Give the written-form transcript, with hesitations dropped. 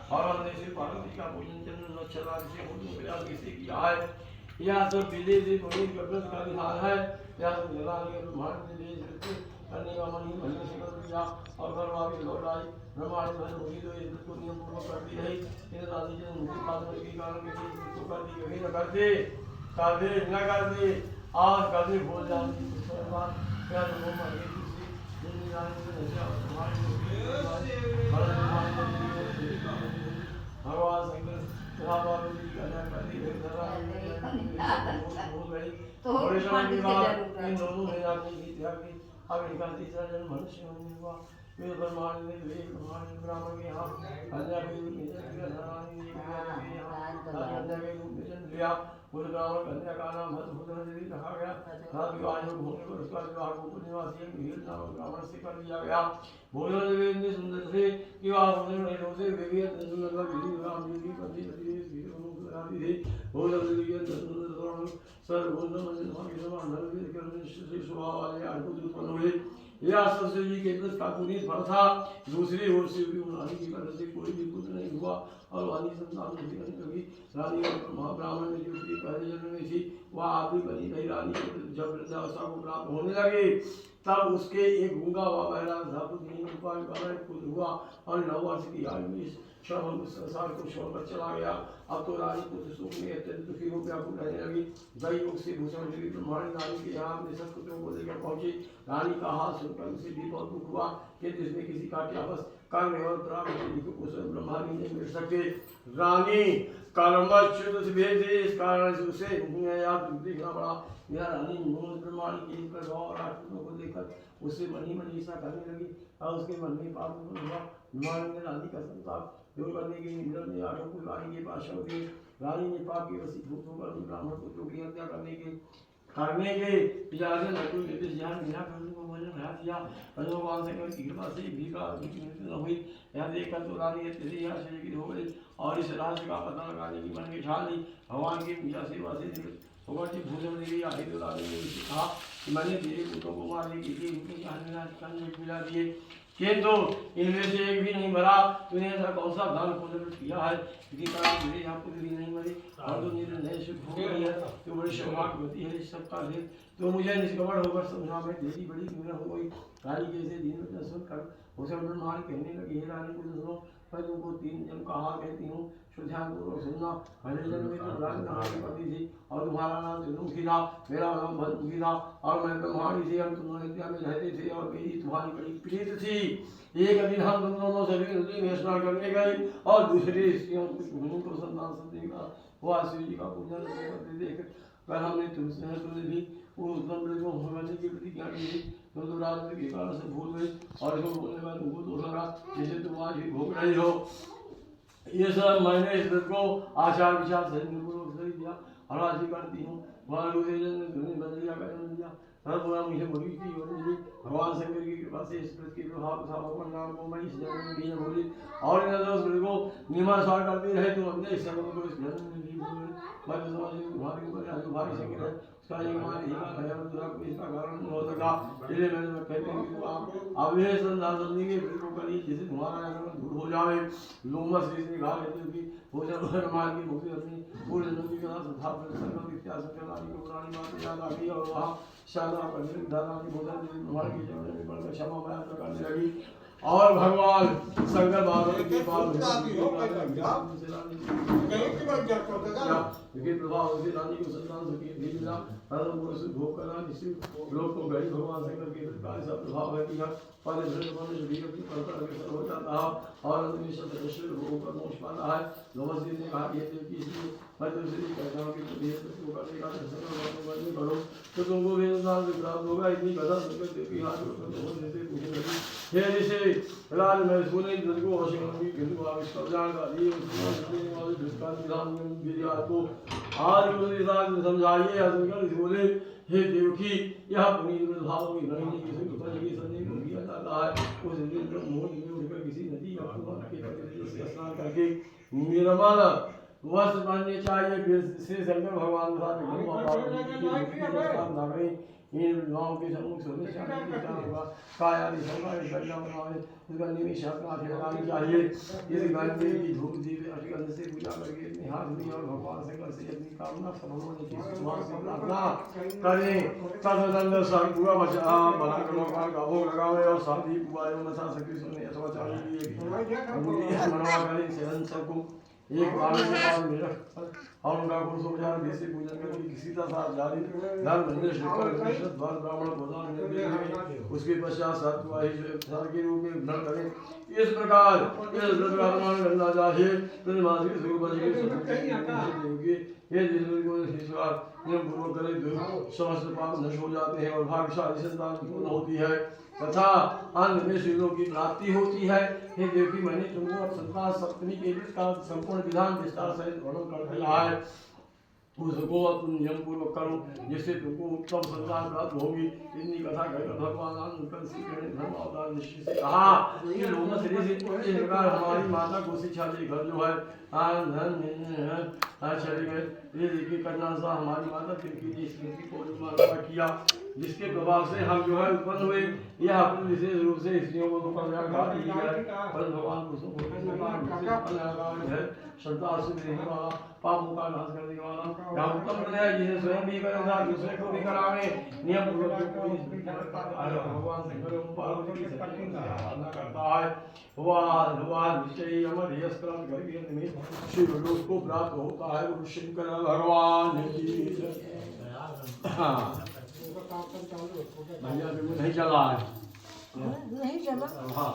और हमने श्री पार्वती का पूजन चंद्र नक्षत्र से किया है। यह सब विधि से पुनीत व्रत का विधान है। यह सब ब्रह्मांड में देश करने का मन ही मन में से कर दिया और घरवा के लौट आई। ब्रह्मांड में होगी तो इस को नियम पूर्वक करती रही। इन राशि जन मुक्ति पात्र के कारण के लिए कर दी कभी न करते कभी न करते आज कभी भूल जाती क्या तो मर गई किसी जिंदगी जाने से नशा भगवान शंकर पार्वती की कन्या करती है थोड़े समय के बाद इन दोनों ने जाने की त्याग की। अब इनका तीसरा जन्म मनुष्य होने हुआ। वे ब्रह्मांड में ब्राह्मण के यहाँ कन्या के रूप में जन्म लिया। उस ब्राह्मण कन्या का नाम मधुसूदन देवी रखा गया। रात विवाह होने पर उसका विवाह गोकुल निवासी मिहिर नामक ब्राह्मण से कर दिया गया। भोजन देवी ने सुंदर से विवाह होने वाले से देवी सुंदर राम जी की पत्नी लगाती थी। भोजन देवी स्वभाव वाले अद्भुत उत्पन्न हुए। यह सबसे जी के का पुनीत फल था। दूसरी ओर से रानी की वजह से कोई भी पुत्र नहीं हुआ और वाणी संतान नहीं होने लगी। रानी महाब्राह्मण में जो पहले जन्म में थी वह आदि बनी रही। रानी जब वृद्धावस्था को प्राप्त होने लगी तब उसके एक गूंगा हुआ बहरा पुत्र हुआ और 9 वर्ष की आयु में संसार को छोड़कर चला गया। अब तो रानी पुत्र सुख में अत्यंत दुखी हो व्याकुल रहने लगी। दई योग से भूषण देवी ब्रह्मांड रानी के यहाँ अपने सब पुत्रों को लेकर पहुंची। रानी का हाथ सुनकर उसे भी बहुत दुख हुआ कि इसमें किसी का क्या बस कर्म एवं ब्रह्मा जी नहीं मिल सकते। रानी कर्मच्युत भेद इस कारण से उसे देखना पड़ा। यह रानी ब्रह्मांड के और राष्ट्रों को देखकर उससे मन ही मन ईर्षा करने लगी और उसके मन में पाप हुआ। ब्रह्मांड ने रानी का संताप दूर करने के इंद्र ने आठों को रानी के पास छोड़ दिए। रानी ने पाप के वशीभूत होकर ब्राह्मण पुत्रों की हत्या करने के विचार से नकुल निर्देश ध्यान बिना करने को वजन हरा दिया। भगवान शंकर की कृपा से भी का मृत्यु न हुई। यह देखकर तो रानी अत्यधिक आश्चर्यचकित हो गई और इस रहस्य का पता लगाने की मन में ठान ली। भगवान की पूजा सेवा से निवृत्त होकर जब भूषण देवी आई तो रानी ने उसे कहा कि मैंने तेरे पुत्रों को मारने के लिए इनके मिला दिए किंतु इनमें से एक भी नहीं मरा। तूने ऐसा कौन सा दान पुण्य किया है जिसके कारण मेरे यहाँ पुत्र भी नहीं मरे और तू निर्णय शुद्ध हो गई है। तू बड़ी सौभाग्यवती है। सबका देव तो मुझे निष्कपट होकर समझा मैं तेरी बड़ी विघ्न हो गई। रानी कैसे दिन में दर्शन कर उसे ब्रह्मांड कहने लगी हे रानी को सुनो मैं तुमको 3 जन्म का हाल कहती हूँ ध्यानपूर्वक सुनना। पहले जन्म में तुम रानी नाम की पति थी और तुम्हारा नाम त्रिमुखी था। मेरा नाम भद्रमुखी था और मैं ब्रह्मांडी से हम दोनों अयोध्या में रहते थे और मेरी तुम्हारी बड़ी प्रीत थी। एक दिन हम दोनों सभी नदी में स्नान करने गए और दूसरी स्त्रियों को संतान संदेह का वह शिव जी का पूजन करते देख कर हमने तुमने भी वो उत्तम को भगवान की प्रतिज्ञा की थी। तो रात के कारण से भूल गई और इसको बोलने में तुमको दोष लगा जैसे तुम आज भी भोग रही हो। ये सब मैंने इस व्रत को आचार विचार से दिया और आज भी करती हूँ। बदल दिया मुझे बड़ी भगवान शंकर की कृपा से इस व्रत के प्रभाव तथा भगवान नाम को मैं इस जन्म में भी न भूली और इन व्रत को नियमानुसार करते रहे तो अपने इस जन्म को इस जन्म में भी भूले। मैं तो समझ तुम्हारे ऊपर जो भारी संकट है उसका ये मान इसका कारण नहीं हो सका। इसलिए मैंने कहते हैं कि आप अवश्य संधान के व्रत को करिए जिससे तुम्हारा दूर हो जाए। लोमस ने कहा कि भोजन मार की मुक्ति अपनी पूर्ण जन्म की कथा संकल्प इत्यादि संकल्प को पुरानी बात याद आ गई और वहाँ शादा करने दादा की भोजन भगवान के चरण में पड़कर क्षमा प्रार्थना करने लगी और भगवान शंकर भगवान के पास प्रभाव से रानी को संतान सुखी भी मिला भोग करना जिससे लोग को गई भगवान शंकर के प्रकार से प्रभाव है कि पहले हो जाता है और अंत में सदस्य भोग पर मोक्ष पाता है। नमस्ते ने कहा कि इसलिए मैं तुमसे कहता हूँ कि करने का दर्शन करो तो तुमको भी प्राप्त होगा। इतनी कथा सुनकर देवी हाथ पूछने लगी हे ऋषि राज मैं सुने को अवश्य किंतु आविष्कार को आज समझाइए। बोले हे देवकी यह पुनीत भाव की नहीं किसी संदेह किया जाता है। उस मोह में उठकर किसी नदी या के स्नान करके निर्मल वस्त्र पहनने चाहिए। फिर श्री शंकर भगवान इन विद्वानों के सम्मुख सोने से होगा कायादि संगादि करना बनावे उसका निमिष अपना लगानी चाहिए। यदि गायत्री की धूप दीप अष्टगंध से पूजा करके अपने हाथ में और भगवान शंकर से अपनी कामना सफल होने की भगवान से प्रार्थना करें। तदनंतर सब पूरा बचा बना कर का भोग लगावे और शादी पुआ एवं नशा शक्ति सुनने अथवा चाली लिए मनवा करें सेवन सबको एक बार में रख और उनका पुरुषोपचार जैसे पूजन करके किसी का साथ जारी धर्म द्वार ब्राह्मण भोजन उसके पश्चात सत्वाही के रूप में ग्रहण करें। इस प्रकार करना चाहिए मासिक स्वरूप ये नियम पूर्वक करें तो समस्त पाप नष्ट हो जाते हैं और भाग्यशाली संतान उत्पन्न होती है तथा अंत में शिवों की प्राप्ति होती है। हे देवी मैंने तुमको अब संतान सप्तमी के लिए का संपूर्ण विधान विस्तार सहित वर्णन कर दिया है उसको अब तुम नियम पूर्वक करो जिससे तुमको उत्तम संतान प्राप्त होगी। इतनी कथा कहकर भगवान धर्म अवतार निश्चित से कहा कि लोगों से इस प्रकार हमारी माता को शिक्षा देकर जो है चले गए। ये देखिए करना सा हमारी माता तिनकी स्मृति को अनुमान किया जिसके प्रभाव से हम जो है उत्पन्न हुए। यह अपने विशेष रूप से स्त्रियों को दुख पर भगवान है श्रद्धा से देने वाला पापों का नाश करने वाला यह उत्तम है जिसे स्वयं भी करेगा दूसरे को भी करावे। नियम पूर्वक भगवान शंकर पार्वती की शक्ति की आराधना करता है भगवान निश्चय अमर यश प्राप्त करके में शिव लोक को प्राप्त होता है। शंकर भगवान की भैया नहीं चला है नहीं चला। हाँ